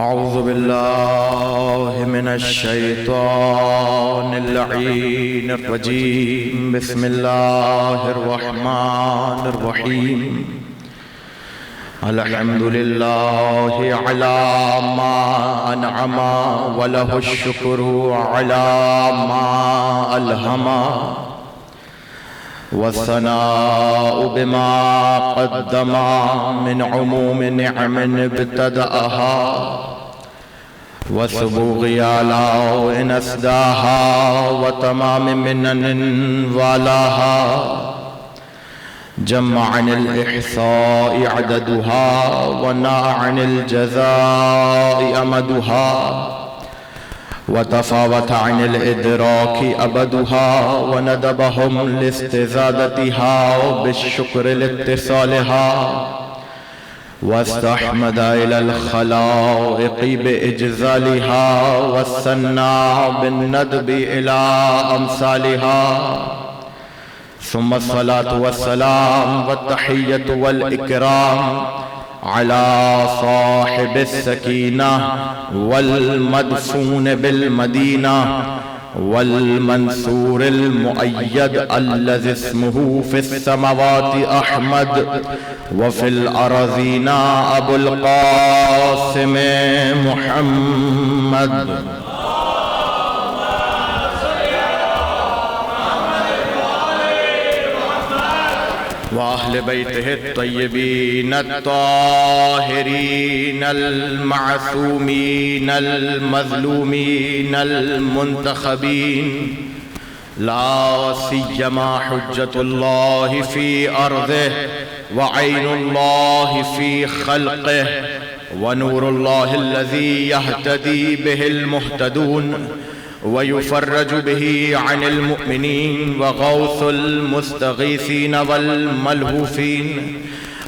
اعوذ باللہ من الشیطان اللعین الرجیم بسم اللہ الرحمن الرحیم الحمدللہ علی ما انعم ولہ الشکر علی ما الہم والثناء بما قدم من عموم نعم ابتدأها وسبوغ آلاء اسداها وتمام منن والاها جمع عن الإحصاء عددها وناء عن الجزاء أمدها وتفاوت عن الإدراك أبدها وندبهم لاستزادتها بالشكر لاتصالها واستحمد إلى الخلائق بإجزالها والثناء بالندب إلى أمثالها ثم الصلاة والسلام والتحية والإكرام على صاحب السكينة والمدفون بالمدينة والمنصور المؤيد الذي اسمه في السماوات أحمد وفي الأراضين أبو القاسم محمد وأهل بيته الطيبين الطاهرين المعصومين المظلومين المنتخبين لا سيما حجة الله في أرضه وعين الله في خلقه ونور الله الذي يهتدي به المهتدون ويفرج به عن المؤمنين وغوث المستغيثين والملهوفين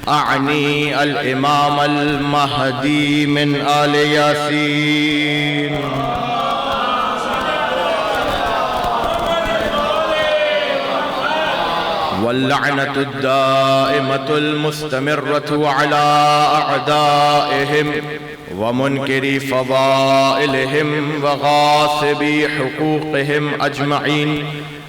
أعني الإمام المهدي من آل ياسين واللعنة الدائمة المستمرة على أعدائهم ومنكري فضائلهم وغاصبي حقوقهم أجمعين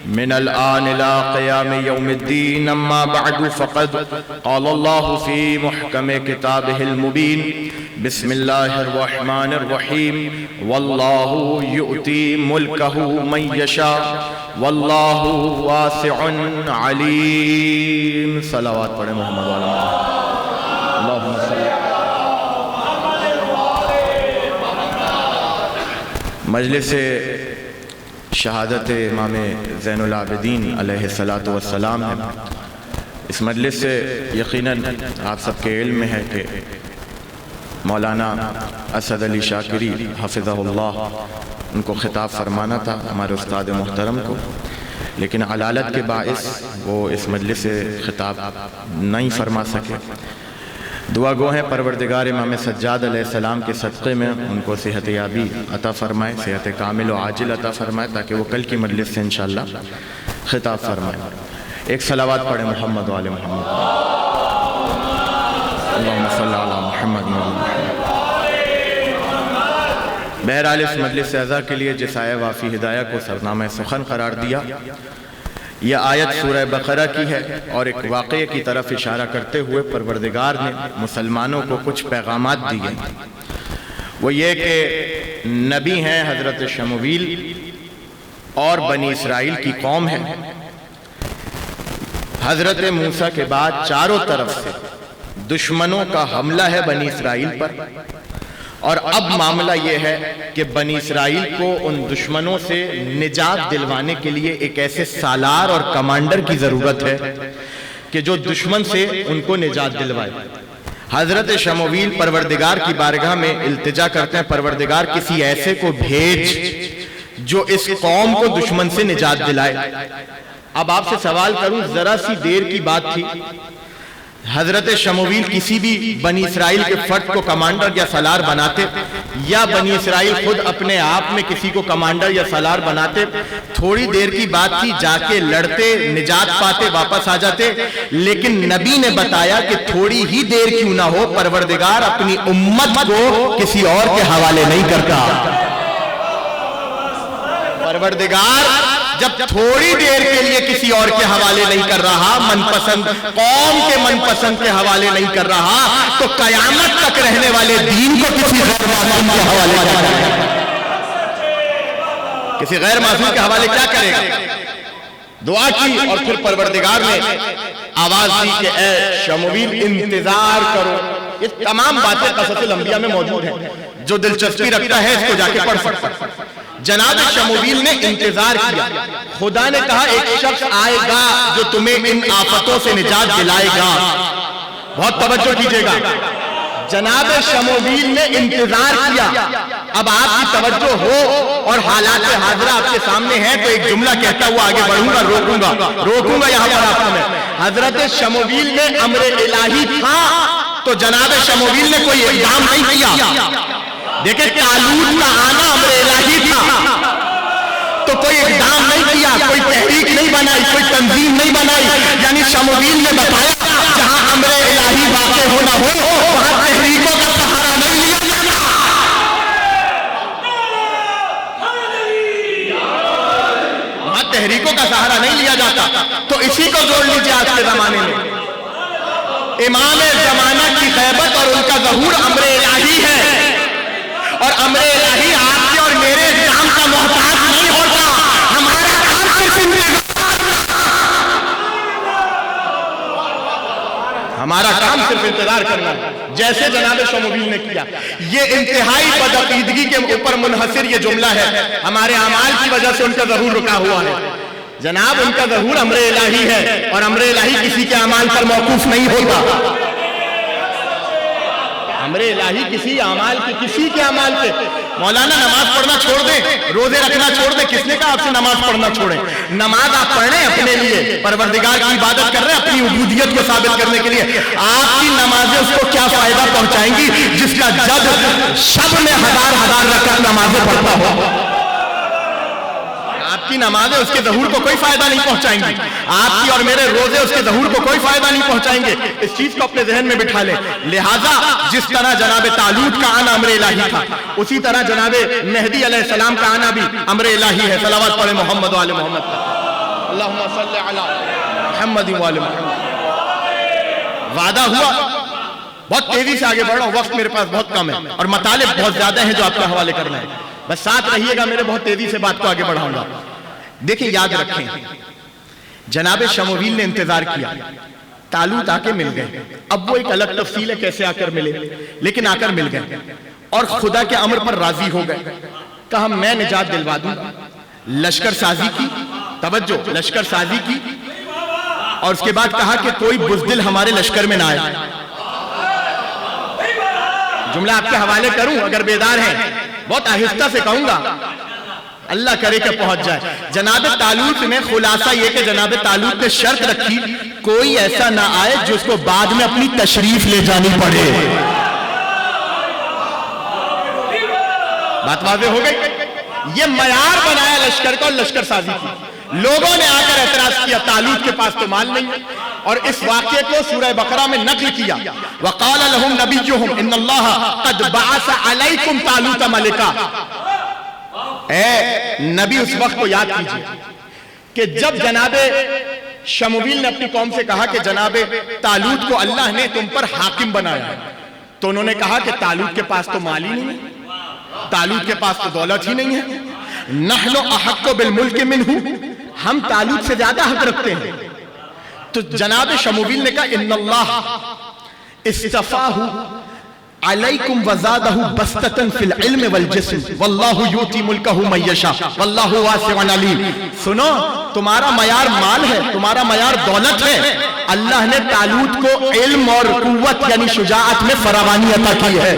من الآن إلى قيام يوم الدين. أما بعد فقد قال الله في محكم كتابه المبين بسم الله الرحمن الرحيم والله يؤتي ملكه من يشاء والله واسع عليم. صلوات پڑھیں محمد والا اللہم صلی. مجلس شہادت امام زین العابدین علیہ السلام ہے. اس مجلس سے یقیناً آپ سب کے علم میں ہے کہ مولانا اسد علی شاکری حفظہ اللہ ان کو خطاب فرمانا تھا ہمارے استاد محترم کو، لیکن علالت کے باعث وہ اس مجلس سے خطاب نہیں فرما سکے. دعا گو ہیں پروردگار امام سجاد علیہ السلام کے صدقے میں ان کو صحت یابی عطا فرمائے، صحت کامل و عاجل عطا فرمائے تاکہ وہ کل کی مجلس سے انشاءاللہ خطاب فرمائے. ایک صلوات پڑھیں محمد وآل محمد. اللہم صلی علی محمد وآل محمد. بہرحال اس مجلس اعزا کے لیے جس آیہ وافی ہدایہ کو سرنامہ سخن قرار دیا، یہ آیت سورہ بقرہ کی ہے اور ایک واقعے کی طرف اشارہ کرتے ہوئے پروردگار نے مسلمانوں کو کچھ پیغامات دیے. وہ یہ کہ نبی ہیں حضرت شمویل اور بنی اسرائیل کی قوم ہے. حضرت موسیٰ کے بعد چاروں طرف سے دشمنوں کا حملہ ہے بنی اسرائیل پر، اور اب معاملہ یہ ہے کہ بنی اسرائیل کو ان دشمنوں سے نجات دلوانے کے لیے ایک ایسے سالار اور کمانڈر کی ضرورت ہے کہ جو دشمن سے ان کو نجات دلوائے. حضرت شمویل پروردگار کی بارگاہ میں التجا کرتے ہیں، پروردگار کسی ایسے کو بھیج جو اس قوم کو دشمن سے نجات دلائے. اب آپ سے سوال کروں، ذرا سی دیر کی بات تھی، حضرت شمویل کسی بھی بنی اسرائیل کے فرد کو کمانڈر یا سالار بناتے یا بنی اسرائیل خود اپنے آپ میں کسی کو کمانڈر یا سالار بناتے، تھوڑی دیر کی بات تھی، جا کے لڑتے، نجات پاتے، واپس آ جاتے. لیکن نبی نے بتایا کہ تھوڑی ہی دیر کیوں نہ ہو، پروردگار اپنی امت کو کسی اور کے حوالے نہیں کرتا. پروردگار جب تھوڑی دیر کے لیے کسی اور کے حوالے نہیں کر رہا، من پسند قوم کے من پسند کے حوالے نہیں کر رہا، تو قیامت تک رہنے والے دین کو کسی غیر معصوم کے حوالے کرے گا. کسی غیر معصوم کے حوالے کیا کرے گا؟ دعا کی اور پھر پروردگار نے آواز دی کہ اے شمویل انتظار کرو. یہ تمام باتیں قصص الانبیاء میں موجود ہیں، جو دلچسپی رکھتا ہے اس کو جا کے پڑھ سکتا ہے. جناب شمویل نے انتظار کیا. خدا نے کہا ایک شخص آئے گا جو تمہیں ان آفتوں سے نجات دلائے گا. بہت توجہ کیجئے گا. جناب شمویل نے انتظار کیا. اب آپ کی توجہ ہو اور حالات حاضرہ آپ کے سامنے ہیں تو ایک جملہ کہتا ہوا آگے بڑھوں گا، روکوں گا یہاں پر آپ کو میں. حضرت شمویل نے امر الہی تھا تو جناب شمویل نے کوئی اقدام نہیں کیا. دیکھیں طالوت کا آنا امر الہی تھا تو کوئی اقدام نہیں کیا، کوئی تحریک نہیں بنائی، کوئی تنظیم نہیں بنائی. یعنی شمویل نے بتایا جہاں امر الہی واقع ہونا ہو وہاں تحریکوں کا سہارا نہیں لیا جاتا. وہاں تحریکوں کا سہارا نہیں لیا جاتا. تو اسی کو جوڑ لیجیے آج کے زمانے میں. امام زمانہ کی غیبت اور ان کا ظہور امر الہی ہے، اور امر الہی آپ کے اور میرے اقدام کا محتاج نہیں ہوتا. ہمارا کام صرف انتظار کرنا ہے، جیسے جناب شمویل نے کیا. یہ انتہائی بدعقیدگی کے اوپر منحصر یہ جملہ ہے. ہمارے اعمال کی وجہ سے ان کا ظہور رکا ہوا ہے. جناب ان کا ظہور امر الہی ہے، اور امر الہی کسی کے اعمال پر موقوف نہیں ہوتا. امر الہی کسی اعمال کے، کسی کے اعمال کے. مولانا نماز پڑھنا چھوڑ دیں، روزے رکھنا چھوڑ دیں، کس نے کہا آپ سے نماز پڑھنا چھوڑیں؟ نماز آپ پڑھ رہے ہیں اپنے لیے، پروردگار کی عبادت کر رہے ہیں اپنی عبودیت کو ثابت کرنے کے لیے. آپ کی نمازیں اس کو کیا فائدہ پہنچائیں گی جس کا جد شب میں ہزار رکعت نمازیں پڑھتا ہو؟ آپ کی نمازیں اس کے ظہور کو کوئی فائدہ نہیں پہنچائیں گی. آپ کی اور میرے روزے اس کے ظہور کو کوئی فائدہ نہیں پہنچائیں گے. اس چیز کو اپنے ذہن میں بٹھا لیں. لہٰذا جس طرح جناب طالوت کا آنا امر الہی تھا، اسی طرح جناب مہدی علیہ السلام کا آنا بھی امر الہی ہے. صلوات پڑھیں محمد و آل محمد. اللہم صلی علی محمد و آل محمد. وعدہ ہوا. بہت تیزی سے آگے بڑھ رہا ہوں، وقت میرے پاس بہت کم ہے اور مطالب بہت زیادہ ہیں جو آپ کا حوالے کرنا ہے. بس ساتھ رہیے گا میرے، بہت تیزی سے بات کو آگے بڑھاؤں گا. دیکھیں یاد رکھیں، جناب شمویل نے انتظار کیا، طالوت آ کے مل گئے. اب وہ ایک الگ تفصیل ہے کیسے آ کر ملے، لیکن آ کر مل گئے اور خدا کے امر پر راضی ہو گئے. کہا میں نجات دلوا دوں. لشکر سازی کی، توجہ، لشکر سازی کی، اور اس کے بعد کہا کہ کوئی بزدل ہمارے لشکر میں نہ آئے. جملہ آپ کے حوالے کروں اگر بیدار ہیں، بہت آہستہ سے کہوں گا، اللہ کرے کہ پہنچ جائے. جناب طالوت نے خلاصہ یہ کہ جناب طالوت نے شرط رکھی کوئی ایسا نہ آئے جس کو بعد میں اپنی تشریف لے جانی پڑے. بات واضح ہو گئی. یہ معیار بنایا لشکر کا اور لشکر سازی کی. لوگوں نے آ کر اعتراض کیا طالوت کے پاس تو مال نہیں ہے، اور اس واقعے کو سورہ بقرہ میں نقل کیا. وقال لهم نبيهم ان الله قد بعث عليكم طالوت ملكا. اے نبی اس وقت کو یاد کیجئے کہ جب جناب شمویل نے اپنی قوم سے کہا کہ جناب طالوت کو اللہ نے تم پر حاکم بنایا ہے، تو انہوں نے کہا کہ طالوت کے پاس تو مال ہی نہیں ہے، طالوت کے پاس تو دولت ہی نہیں ہے. نحن احق بالملک منہ، ہم طالوت سے زیادہ حق رکھتے ہیں. تو جناب شمویل نے کہا ان اللہ استفاہ علیکم وزادہ بسطۃ فی العلم والجسم واللہ یؤتی ملکہ من یشاء واللہ واسع علیم. سنو، تمہارا معیار مال ہے، تمہارا معیار دولت ہے، اللہ نے طالوت کو علم اور قوت یعنی شجاعت میں فراوانی عطا کی ہے.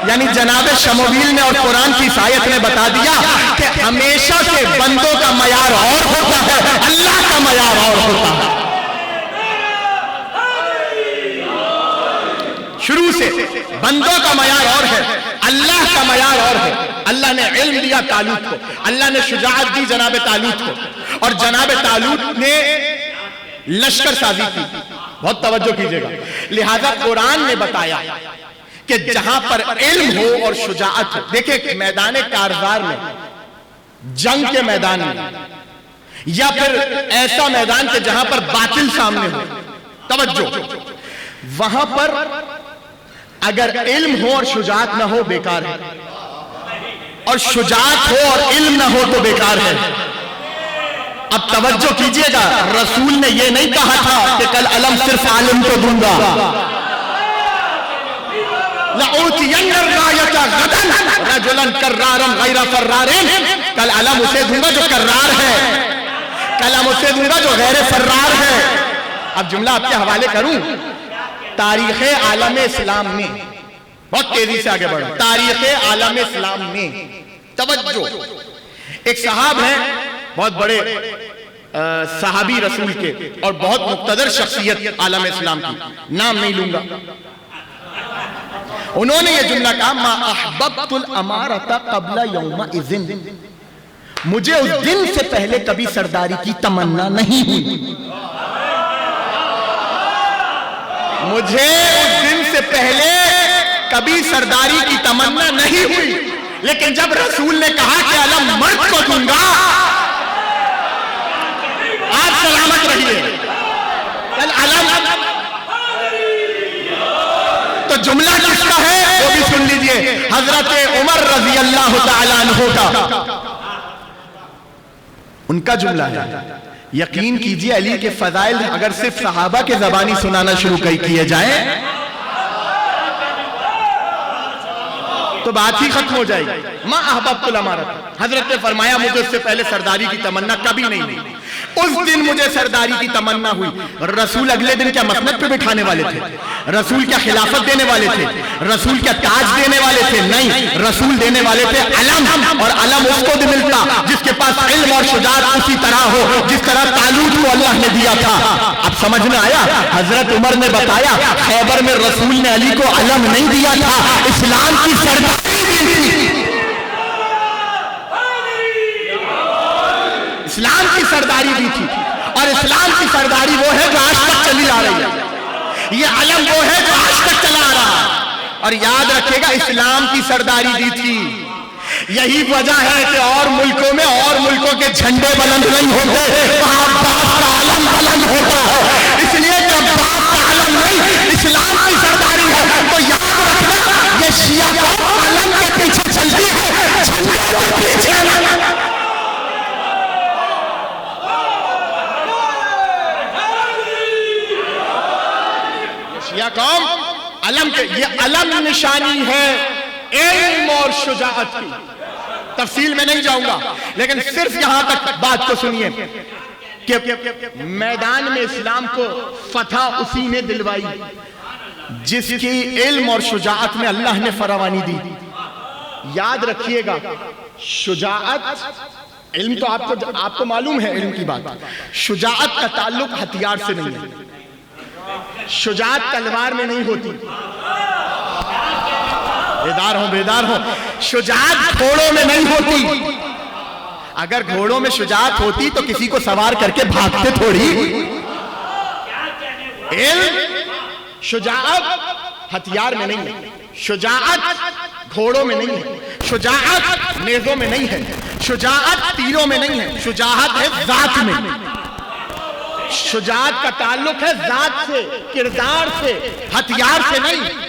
یعنی جناب شمویل نے اور قرآن کی آیت نے بتا دیا کہ ہمیشہ سے بندوں کا معیار اور ہوتا ہے، اللہ کا معیار اور ہوتا ہے. شروع سے بندوں کا معیار اور ہے، اللہ کا علم دیا طالوت کو، اللہ نے شجاعت دی جناب طالوت کو، اور جناب طالوت نے لشکر سازی کی. بہت توجہ کیجئے گا. لہذا قرآن نے بتایا کہ جہاں پر علم ہو اور شجاعت ہو. دیکھیں میدان کارزار میں، جنگ کے میدان میں، یا پھر ایسا میدان کہ جہاں پر باطل سامنے ہو، توجہ، وہاں پر اگر علم ہو اور شجاعت نہ ہو بیکار ہے، اور شجاعت ہو اور علم نہ ہو تو بیکار ہے. اب توجہ کیجئے گا، رسول نے یہ نہیں کہا تھا کہ کل علم صرف عالم کو دوں گا. لَأُوتِيَنَّ الرَّایَةَ غَدًا رَجُلًا کَرَّارًا غَیْرَ فَرَّارٍ، کل علم اسے دوں گا جو کرار ہے، کل علم اسے دوں گا جو غیر فرار ہے. اب جملہ آپ کے حوالے کروں. تاریخ عالم اسلام میں، بہت تیزی سے آگے بڑھو، تاریخ عالم اسلام میں توجہ، ایک صحاب ہیں بہت بڑے صحابی رسول کے اور بہت مقتدر شخصیت عالم اسلام کی، نام نہیں لوں گا. انہوں نے یہ جملہ کہا، ما احببت الامارۃ قبل یومئذ، مجھے اس دن سے پہلے کبھی سرداری کی تمنا نہیں ہوئی. مجھے اس دن سے پہلے کبھی سرداری کی تمنا نہیں ہوئی، لیکن جب رسول نے کہا کہ علم مرد کو دوں گا، آپ سلامت رہیے، کل علم، تو جملہ کس کا ہے وہ بھی سن لیجئے، حضرت عمر رضی اللہ تعالیٰ عنہ کا، ان کا جملہ ہے. یقین کیجئے علی کے فضائل اگر صرف صحابہ کے زبانی سنانا شروع کیے جائیں تو بات ہی ختم ہو جائے گی. ما احببت الامارۃ، حضرت نے فرمایا مجھے اس سے پہلے سرداری کی تمنا کبھی نہیں ہوئی، اس دن مجھے سرداری کی تمنا ہوئی. رسول اگلے دن کیا مسند پہ بٹھانے والے تھے؟ رسول کیا خلافت دینے والے تھے؟ رسول کیا تاج دینے والے تھے؟ نہیں، رسول دینے والے تھے علم، اور علم اس کو ملتا جس کے پاس علم اور شجاعت اسی طرح ہو جس طرح طالوت کو اللہ نے دیا تھا. اب سمجھ میں آیا؟ حضرت عمر نے بتایا خیبر میں رسول نے علی کو علم نہیں دیا تھا، اسلام کی سرداری دی تھی، اسلام کی سرداری دی تھی. اور اسلام کی سرداری وہ ہے جو آج تک چلی آ رہی ہے، یہ علم وہ ہے جو آج تک چلا آ رہا ہے. اور یاد رکھے گا اسلام کی سرداری دی تھی. یہی وجہ ہے کہ اور ملکوں میں اور ملکوں کے جھنڈے بلند نہیں ہوتے، وہاں باپ کا علم بلند ہوتا ہے. اس لیے جب باپ کا علم نہیں اسلام کی سرداری ہے تو یاد رکھنا یہ شیعہ قوم علم کے پیچھے چلتی ہے، جھنڈے کے پیچھے نہیں. شیعہ قوم علم کے، یہ علم نشانی ہے علم اور شجاعت کی. تفصیل میں نہیں جاؤں گا، لیکن صرف یہاں تک بات کو سنیے کہ میدان میں اسلام کو فتح اسی نے دلوائی جس کی علم اور شجاعت میں اللہ نے فراوانی دی. یاد رکھیے گا شجاعت، علم تو آپ کو معلوم ہے علم کی بات، شجاعت کا تعلق ہتھیار سے نہیں ہے. شجاعت تلوار میں نہیں ہوتی، بیدار ہوں، شجاعت گھوڑوں میں نہیں ہوتی. اگر گھوڑوں میں شجاعت ہوتی تو کسی کو سوار کر کے بھاگتے تھوڑی. علم، شجاعت ہتھیار میں نہیں ہے، شجاعت گھوڑوں میں نہیں ہے، شجاعت نیزوں میں نہیں ہے، شجاعت تیروں میں نہیں ہے، شجاعت ہے ذات میں. شجاعت کا تعلق ہے ذات سے، کردار سے، ہتھیار سے نہیں.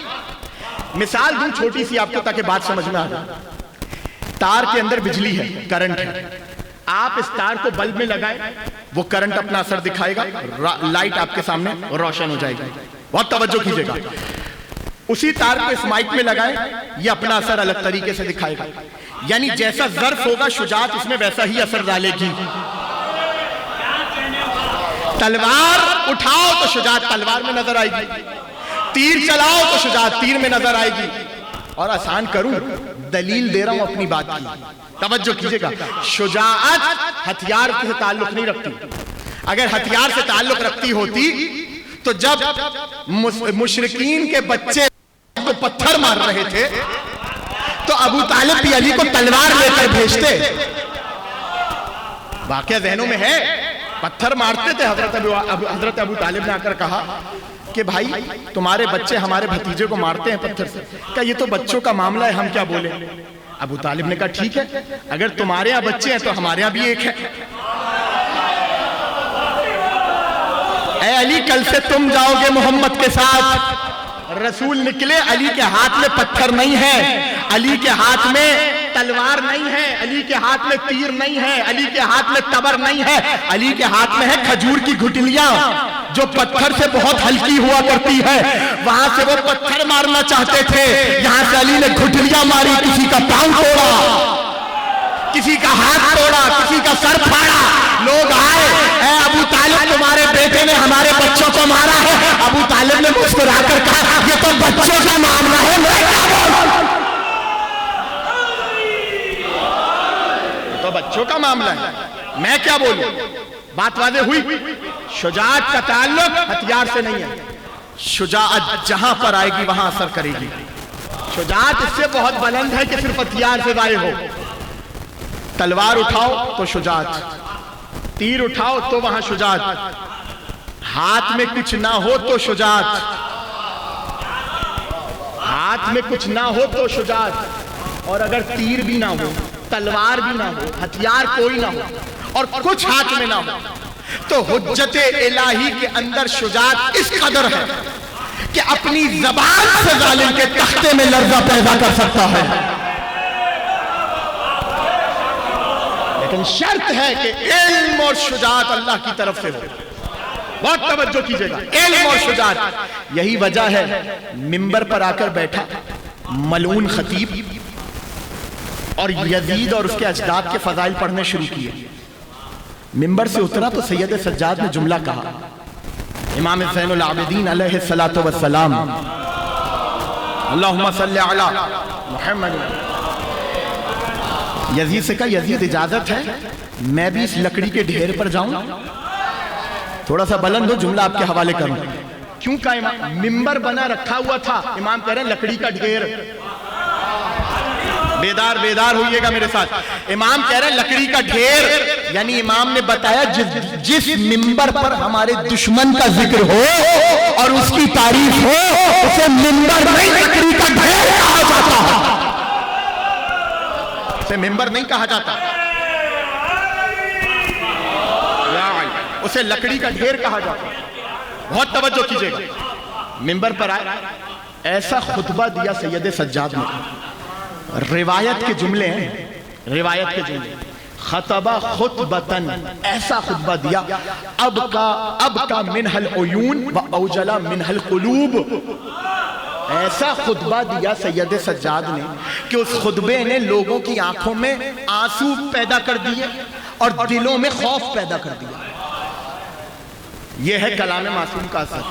مثال دوں چھوٹی سی آپ کو تاکہ بات سمجھ میں آ جائے. تار کے اندر بجلی ہے، کرنٹ ہے، آپ اس تار کو بلب میں لگائیں وہ کرنٹ اپنا اثر دکھائے گا، لائٹ آپ کے سامنے روشن ہو جائے گی. بہت توجہ کیجئے گا. اسی تار کو اس مائک میں لگائیں، یہ اپنا اثر الگ طریقے سے دکھائے گا. یعنی جیسا ظرف ہوگا شجاعت اس میں ویسا ہی اثر ڈالے گی. تلوار اٹھاؤ تو شجاعت تلوار میں نظر آئے گی، تیر چلاؤ تو شجاعت تیر میں نظر آئے گی. اور آسان کروں، دلیل دے رہا ہوں اپنی بات کی، توجہ کیجئے گا. شجاعت ہتھیار سے تعلق نہیں رکھتی. اگر ہتھیار سے تعلق رکھتی ہوتی تو جب مشرکین کے بچے کو پتھر مار رہے تھے تو ابو طالب بھی علی کو تلوار لے کر بھیجتے. واقعہ ذہنوں میں ہے. پتھر مارتے تھے. حضرت ابو طالب نے آ کر کہا کہ بھائی تمہارے بچے ہمارے بھتیجے کو مارتے ہیں پتھر سے. کہا یہ تو بچوں کا معاملہ ہے, ہم کیا بولیں. ابو طالب نے کہا ٹھیک ہے, اگر تمہارے یہاں بچے ہیں تو ہمارے یہاں بھی ایک ہے. اے علی کل سے تم جاؤ گے محمد کے ساتھ. رسول نکلے, علی کے ہاتھ میں پتھر نہیں ہے, علی کے ہاتھ میں تلوار نہیں ہے, علی کے ہاتھ میں تیر نہیں ہے, علی کے ہاتھ میں تبر نہیں ہے, علی کے ہاتھ میں ہے کھجور کی گھٹلیاں جو پتھر سے بہت ہلکی ہوا کرتی ہے. وہاں سے وہ پتھر مارنا چاہتے تھے, یہاں سے علی نے گھٹلیاں ماری, کسی کا پاؤں توڑا, کسی کا ہاتھ توڑا, کسی کا سر پھاڑا. لوگ آئے, اے ابو طالب تمہارے بیٹے نے ہمارے بچوں کو مارا ہے. ابو طالب نے مسکرا کر کہا یہ تو بچوں کا معاملہ ہے, میں کیا بولوں. یہ تو بچوں کا معاملہ ہے, میں کیا بولوں. بات واضح ہوئی. شجاعت کا تعلق ہتھیار سے نہیں ہے. شجاعت جہاں پر آئے گی وہاں اثر کرے گی. شجاعت اس سے بہت بلند ہے کہ صرف ہتھیار سے ظاہر ہو. تلوار اٹھاؤ تو شجاعت, تیر اٹھاؤ تو وہاں شجاعت, ہاتھ میں کچھ نہ ہو تو شجاعت, ہاتھ میں کچھ نہ ہو تو شجاعت. اور اگر تیر بھی نہ ہو, تلوار بھی نہ ہو, ہتھیار کوئی نہ ہو اور کچھ ہاتھ میں نہ ہو, تو حجت الہی کے اندر شجاعت اس قدر ہے کہ اپنی زبان سے ظالم کے تختے میں لرزہ پیدا کر سکتا ہے. لیکن شرط ہے کہ علم اور شجاعت اللہ کی طرف سے ہو. بہت توجہ کیجئے گا, علم اور شجاعت. یہی وجہ ہے منبر پر آ کر بیٹھا ملعون خطیب اور یزید اور اس کے اجداد کے فضائل پڑھنے شروع کیے. منبر سے اترا تو سید سجاد نے جملہ کہا, امام زین العابدین علیہ السلام, اللہم صلی علی محمد. یزید سے کہا یزید اجازت ہے میں بھی اس لکڑی کے ڈھیر پر جاؤں. تھوڑا سا بلند ہو, جملہ آپ کے حوالے کروں. کیوں کہا امام, منبر بنا رکھا ہوا تھا, امام کہہ رہے ہیں لکڑی کا ڈھیر. بیدار ہوئیے گا میرے ساتھ. امام کہہ رہے ہیں لکڑی کا ڈھیر, یعنی امام نے بتایا جس منبر پر ہمارے دشمن کا ذکر ہو اور اس کی تعریف ہو اسے منبر نہیں لکڑی کا ڈھیر کہا جاتا ہے, اسے منبر نہیں کہا جاتا, اسے لکڑی کا ڈھیر کہا جاتا. بہت توجہ کیجئے گا. منبر پر آئے, ایسا خطبہ دیا سید سجاد نے, روایت کے جملے ہیں, روایت کے جملے, خطبہ خطبتن, ایسا خطبہ دیا اب کا منہ العیون و اوجلا منہ القلوب. ایسا خطبہ دیا سید سجاد نے کہ اس خطبے نے لوگوں کی آنکھوں میں آنسو پیدا کر دیے اور دلوں میں خوف پیدا کر دیا. یہ ہے کلام معصوم کا اثر.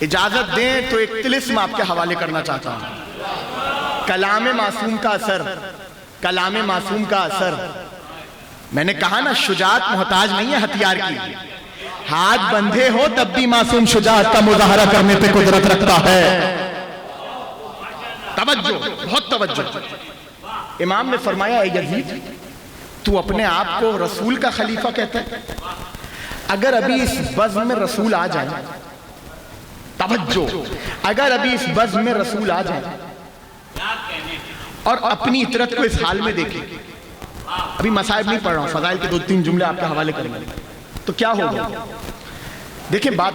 اجازت دیں تو ایک طلسم آپ کے حوالے کرنا چاہتا ہوں. کلام معصوم کا اثر, کلام معصوم کا اثر. میں نے کہا نا شجاعت محتاج نہیں ہے ہتھیار کی, ہاتھ بندھے ہو تب بھی معصوم شجاعت کا مظاہرہ کرنے پہ قدرت رکھتا ہے. توجہ, بہت توجہ. امام نے فرمایا اے یزید تو اپنے آپ کو رسول کا خلیفہ کہتا ہے, اگر ابھی اس بزم میں رسول آ جائے, توجہ, اگر ابھی اس بزم میں رسول آ جائے اور اپنی اطرت کو اس حال میں دیکھیں, ابھی مصائب نہیں پڑھ رہا ہوں, فضائل کے 2-3 جملے آپ کے حوالے کریں گے, تو کیا ہوگا. دیکھیں بات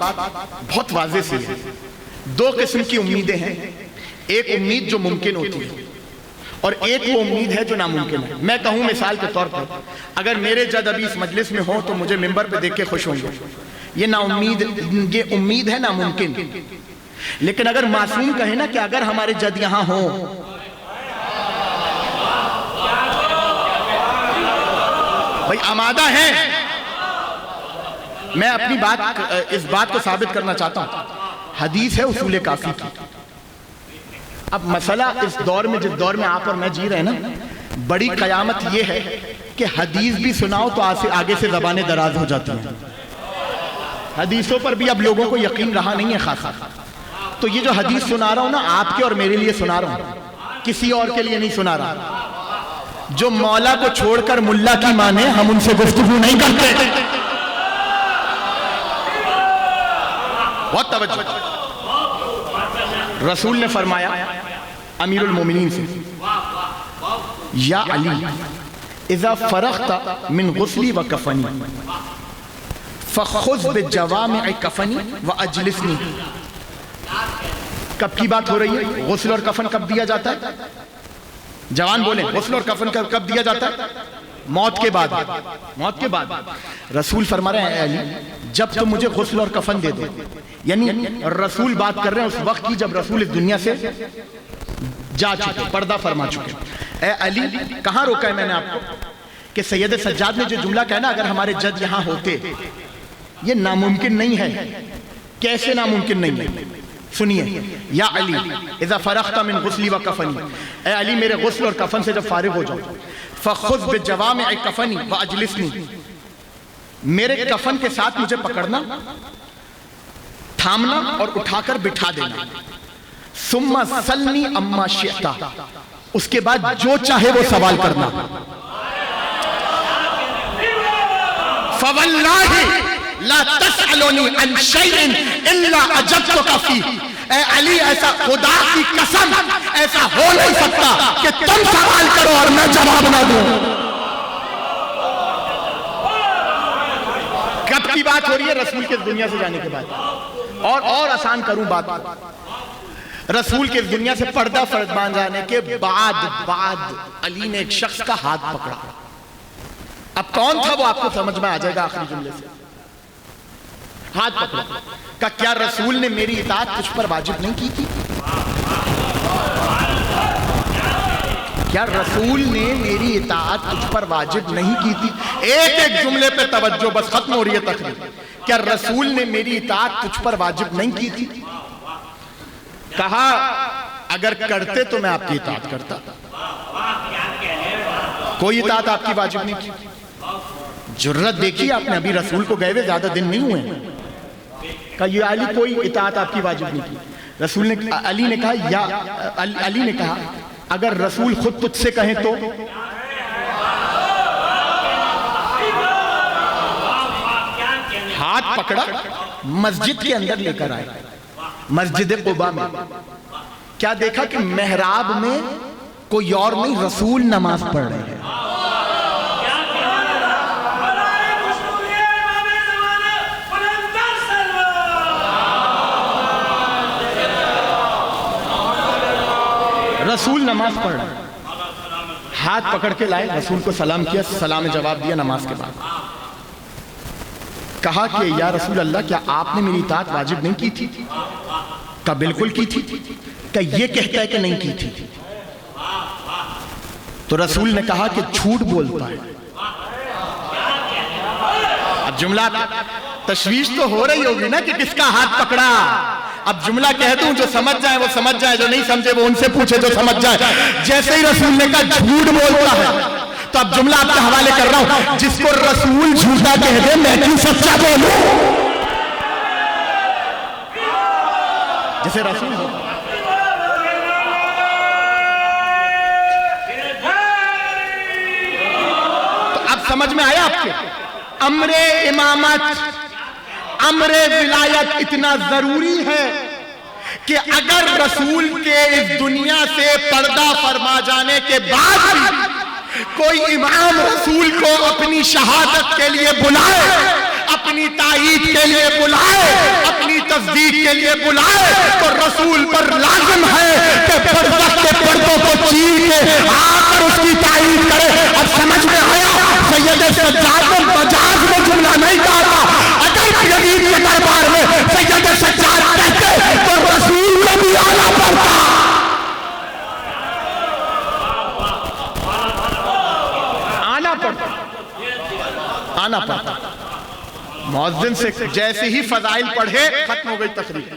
بہت واضح سی ہے. 2 قسم کی امیدیں ہیں, ایک امید جو ممکن ہوتی ہے اور ایک وہ امید ہے جو ناممکن ہے. میں کہوں مثال کے طور پر, اگر میرے جد ابھی اس مجلس میں ہوں تو مجھے منبر پہ دیکھ کے خوش ہوں گے, یہ یہ امید ہے ناممکن. لیکن اگر معصوم کہے نا کہ اگر ہمارے جد یہاں ہوں, بھائی آمادہ ہیں. میں اپنی اس بات کو ثابت کرنا چاہتا ہوں. حدیث ہے اصول کافی کی. اب مسئلہ اس دور میں, جس دور میں آپ اور میں جی رہے ہیں نا, بڑی قیامت یہ ہے کہ حدیث بھی سناؤ تو آگے سے زبانیں دراز ہو جاتی ہیں. حدیثوں پر بھی اب لوگوں کو یقین رہا نہیں ہے خاصا. تو یہ جو حدیث سنا رہا ہوں نا آپ کے اور میرے لیے سنا رہا ہوں, کسی اور کے لیے نہیں سنا رہا. جو مولا کو چھوڑ کر ملا کی مانے ہم ان سے گفتگو نہیں کرتے. بہت توجہ. رسول نے فرمایا امیر المومنین سے, یا علی اذا فرغت من غسلی و کفنی فخذ بجوامع کفنی و اجلسنی. کب کی بات ہو رہی ہے؟ غسل اور کفن کب دیا جاتا ہے؟ جوان بولیں, غسل اور کفن کب دیا جاتا ہے؟ موت کے بعد. موت کے بعد. رسول فرما رہے ہیں اے علی جب تم مجھے غسل اور کفن دے دو, یعنی رسول بات کر رہے ہیں اس وقت کی جب رسول اس دنیا سے جا چکے, پردہ فرما چکے. اے علی, کہاں روکا ہے میں نے آپ کو کہ سید سجاد نے جو جملہ کہا نا, اگر ہمارے جد یہاں ہوتے, یہ ناممکن نہیں ہے. کیسے ناممکن نہیں ہے؟ سنیے, یا علی اذا فرغت من غسلی و کفنی, اے علی میرے غسل اور کفن سے جب فارغ ہو جاؤ, فخذ بجوامع کفنی و اجلسنی, میرے کفن کے ساتھ مجھے پکڑنا, تھامنا اور اٹھا کر بٹھا دینا. ثم سلنی اما شئتا, اس کے بعد جو چاہے وہ سوال کرنا. فواللہ لا تسألونی عن شیء الا اجبتک فیہ. اے علی ایسا خدا کی قسم ایسا ہو نہیں سکتا کہ تم سوال کرو اور میں جواب نہ دوں. کب کی بات ہو رہی ہے؟ رسول کے دنیا سے جانے کے بعد. اور آسان کروں بات, رسول کے دنیا سے پردہ فرمان جانے کے بعد علی نے ایک شخص کا ہاتھ پکڑا. اب کون تھا وہ آپ کو سمجھ میں آ جائے گا آخری جملے سے. ہاتھ پکڑا, کہ کیا رسول نے میری اطاعت تجھ پر واجب نہیں کی تھی؟ کیا رسول نے میری اطاعت تجھ پر واجب نہیں کی تھی؟ ایک ایک جملے پہ توجہ, بس ختم ہو رہی ہے تقریر. کیا رسول نے میری اطاعت تجھ پر واجب نہیں کی تھی؟ کہا اگر کرتے تو میں آپ کی اطاعت کرتا. کوئی اطاعت آپ کی واجب نہیں کی. جرت دیکھیے آپ نے, ابھی رسول کو گئے ہوئے زیادہ دن نہیں ہوئے. کہا یہ علی کوئی اطاعت آپ کی واجب نہیں کی. رسول نے, علی نے کہا اگر رسول خود تجھ سے کہیں تو. ہاتھ پکڑا, مسجد کے اندر لے کر آئے, مسجد قباء میں. کیا دیکھا کہ محراب میں کوئی اور نہیں, رسول نماز پڑھ رہے ہیں. رسول نماز پڑھ رہے ہیں, ہاتھ پکڑ کے لائے, رسول کو سلام کیا, سلام جواب دیا نماز کے بعد. کہا کہ یا رسول اللہ کیا آپ نے میری اطاعت واجب نہیں کی تھی؟ کہا بالکل کی تھی. کہ یہ کہتا ہے کہ نہیں کی تھی. تو رسول نے کہا کہ جھوٹ بولتا ہے. اب جملہ تشویش تو ہو رہی ہوگی نا کہ کس کا ہاتھ پکڑا. اب جملہ کہہ دوں, جو سمجھ جائے وہ سمجھ جائے, جو نہیں سمجھے وہ ان سے پوچھے جو سمجھ جائے. جیسے ہی رسول نے کہا جھوٹ بولتا ہے, تو اب جملہ آپ کے حوالے کر رہا ہوں. جس کو رسول جھوٹا کہہ دے میں کیوں سچا بولوں؟ جسے رسول ہو. تو اب سمجھ میں آیا آپ کے امر امامت, امر ولایت اتنا ضروری ہے کہ اگر رسول کے اس دنیا سے پردہ فرما جانے کے بعد بھی کوئی امام رسول کو اپنی شہادت کے لیے بلائے, اپنی تائید کے لیے بلائے, اپنی تصدیق کے لیے بلائے, تو رسول پر لازم ہے کہ برزخ کے پردوں کو چیر کے آ کر اس کی تائید کرے. اب سمجھ میں آیا سید سجاد مجاز میں جملہ نہیں کہا تھا. اگر یزید کے دربار میں سید سجاد کہتے تو رسول کو بھی آنا پڑتا. آنا پڑتا. مؤذن سے جیسے ہی فضائل پڑھے, ختم ہو گئی تقریر,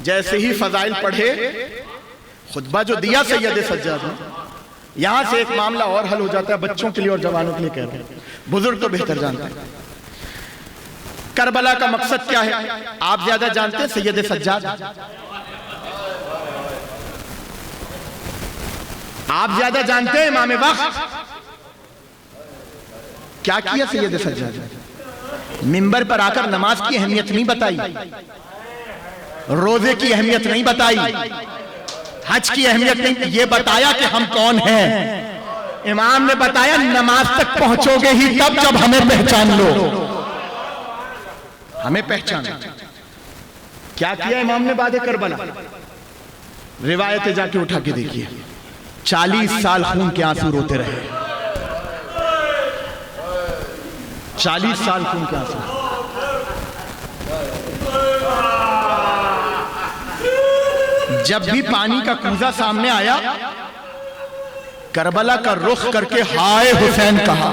جیسے ہی فضائل پڑھے, خطبہ جو دیا سید سجاد نے, یہاں سے ایک معاملہ اور حل ہو جاتا ہے بچوں کے لیے اور جوانوں کے لیے. کہہ رہے ہیں بزرگ تو بہتر جانتے ہیں کربلا کا مقصد کیا ہے. آپ زیادہ جانتے ہیں, سید سجاد آپ زیادہ جانتے ہیں امام وقت کیا کیا سید سجاد؟ منبر پر آ کر نماز کی اہمیت نہیں بتائی، روزے کی اہمیت نہیں بتائی، حج کی اہمیت نہیں، یہ بتایا کہ ہم کون ہیں۔ امام نے بتایا نماز تک پہنچو گے ہی تب جب ہمیں پہچان لو، ہمیں پہچان۔ کیا کیا امام نے بعد کربلا؟ روایتیں جا کے اٹھا کے دیکھیے، 40 سال خون کے آنسو روتے رہے، 40 سال خون کے آنسو۔ جب بھی پانی کا کوزہ سامنے آیا، کربلا کا رخ کر کے ہائے حسین کہا،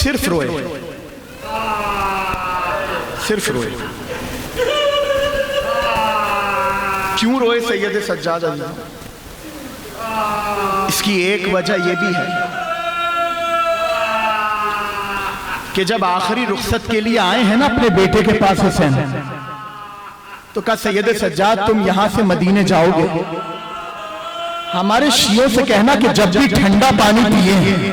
صرف روئے، صرف روئے۔ کیوں روئے سید سجاد علی؟ اس کی ایک وجہ یہ بھی ہے کہ جب آخری رخصت کے لیے آئے ہیں نا اپنے بیٹے کے پاس حسین، تو کہا سید سجاد تم یہاں سے مدینے جاؤ گے، ہمارے شیعوں سے کہنا کہ جب بھی ٹھنڈا پانی پیئے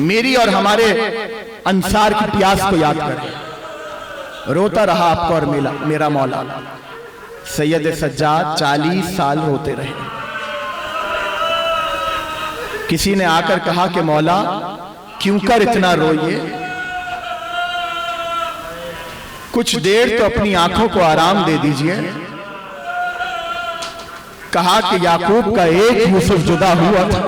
میری اور ہمارے انصار کی پیاس کو یاد کریں۔ روتا رہا آپ کو اور میرا مولا۔ سید سجاد 40 سال روتے رہے۔ کسی نے آ کر کہا کہ مولا کیوں کر اتنا روئے؟ کچھ دیر تو اپنی آنکھوں کو آرام دے دیجئے۔ کہا کہ یعقوب کا ایک یوسف جدا ہوا تھا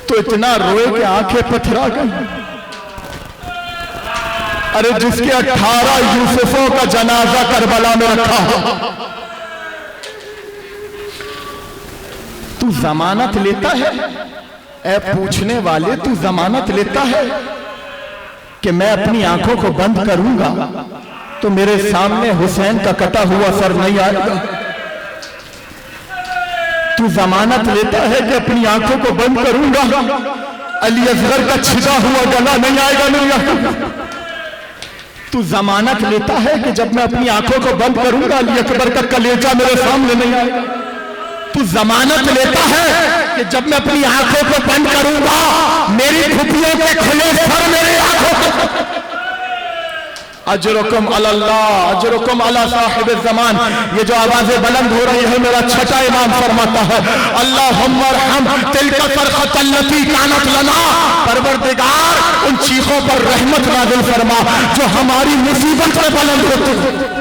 تو اتنا روئے کہ آنکھیں پتھرا گئی۔ ارے جس کے 18 یوسفوں کا جنازہ کربلا میں رکھا ہو، تو ضمانت لیتا ہے؟ اے پوچھنے والے تو ضمانت لیتا ہے کہ میں اپنی آنکھوں کو بند کروں گا تو میرے سامنے حسین کا کٹا ہوا سر نہیں آئے گا؟ تو ضمانت لیتا ہے کہ اپنی آنکھوں کو بند کروں گا علی اصغر کا چھدا ہوا گلا نہیں آئے گا میری آنکھوں؟ تو ضمانت لیتا ہے کہ جب میں اپنی آنکھوں کو بند کروں گا علی اکبر کا کلیجہ میرے سامنے نہیں آئے گا؟ تو ضمانت لیتا ہے کہ جب میں اپنی آنکھوں کو بند کروں گا میری پھپھیوں کے کھلے سر میری آنکھوں کو۔ اجرکم علی اللہ، اجرکم علی صاحب الزمان۔ یہ جو آوازیں بلند ہو رہی ہے میرا چھٹا امام فرماتا ہے اللہم ارحم تلک فرقۃ التی کانت لنا، پروردگار ان چیخوں پر رحمت نازل فرما جو ہماری مصیبت میں بلند ہوتی ہے۔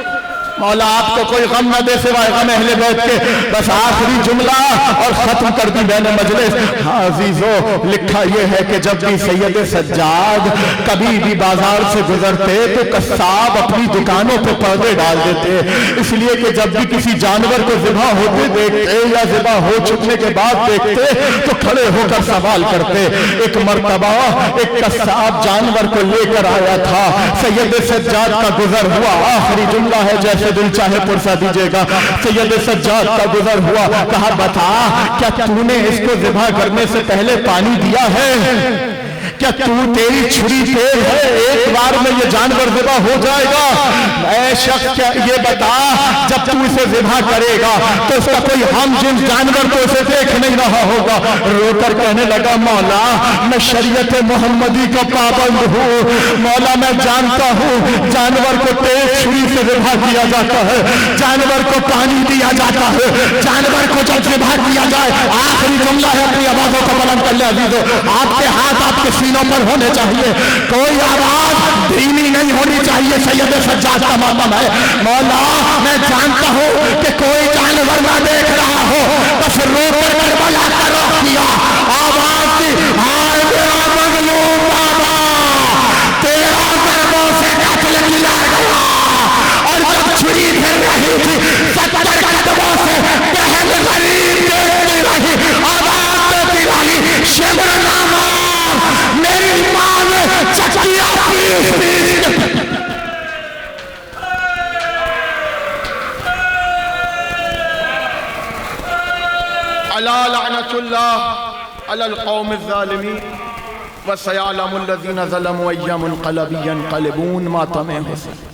مولا آپ کو کوئی غم نہ دے سوائے غم اہل بیت کے۔ بس آخری جملہ اور ختم کر دی بین مجلس۔ ہاں عزیزو، لکھا یہ ہے کہ جب بھی سید سجاد کبھی بھی بازار سے گزرتے تو قصاب اپنی دکانوں پہ پردے ڈال دیتے، اس لیے کہ جب بھی کسی جانور کو ذبح ہوتے دیکھتے یا ذبح ہو چکنے کے بعد دیکھتے تو کھڑے ہو کر سوال کرتے۔ ایک مرتبہ ایک قصاب جانور کو لے کر آیا تھا، سید سجاد کا گزر ہوا، آخری جملہ ہے جیسے دل چاہے پرسا دیجئے گا۔ سید سجاد کا گزر ہوا، کہا بتا کیا تو نے اس کو ذبح کرنے سے پہلے پانی دیا ہے؟ کیا تیری چھری تیز ہے؟ ایک بار میں یہ جانور ذبح ہو جائے گا؟ اے شخص کیا یہ بتا جب تو اسے ذبح کرے گا تو اس کا کوئی ہم جنس جانور تو اسے دیکھ نہیں رہا ہوگا۔ رو کر کہنے لگا مولا میں شریعت محمدی کا پابند ہوں، مولا میں جانتا ہوں جانور کو تیز چھری سے ذبح کیا جاتا ہے، جانور کو پانی دیا جاتا ہے، جانور کو جب ذبح کیا جائے آخری جملہ ہے اپنی آوازوں کو بلند کر لے عزیزو، آپ کے ہاتھ آپ کے سینوں پر ہونے چاہیے، کوئی آواز دھیمی نہیں ہونی چاہیے۔ سید سجاد کا ماتم ہے مولا میں جانتا ہوں کہ کوئی جانور نہ دیکھ رہا ہو، بس رو کر کربلا کا رخ کیا، آواز دی ہائے میرا مظلوم بابا تیرا ضربوں سے قتل کیا گیا، اور جب چھری پھر رہی تھی 70 قدموں سے بہن غریب دیکھتی رہی، آواز دیتی رہی شمر نامہ میری ماں نے چکیا پیس پیس۔ الا لعنت اللہ علی القوم الظالمین وسیعلم الذین ظلموا ای منقلب ینقلبون۔ ماتم حسین۔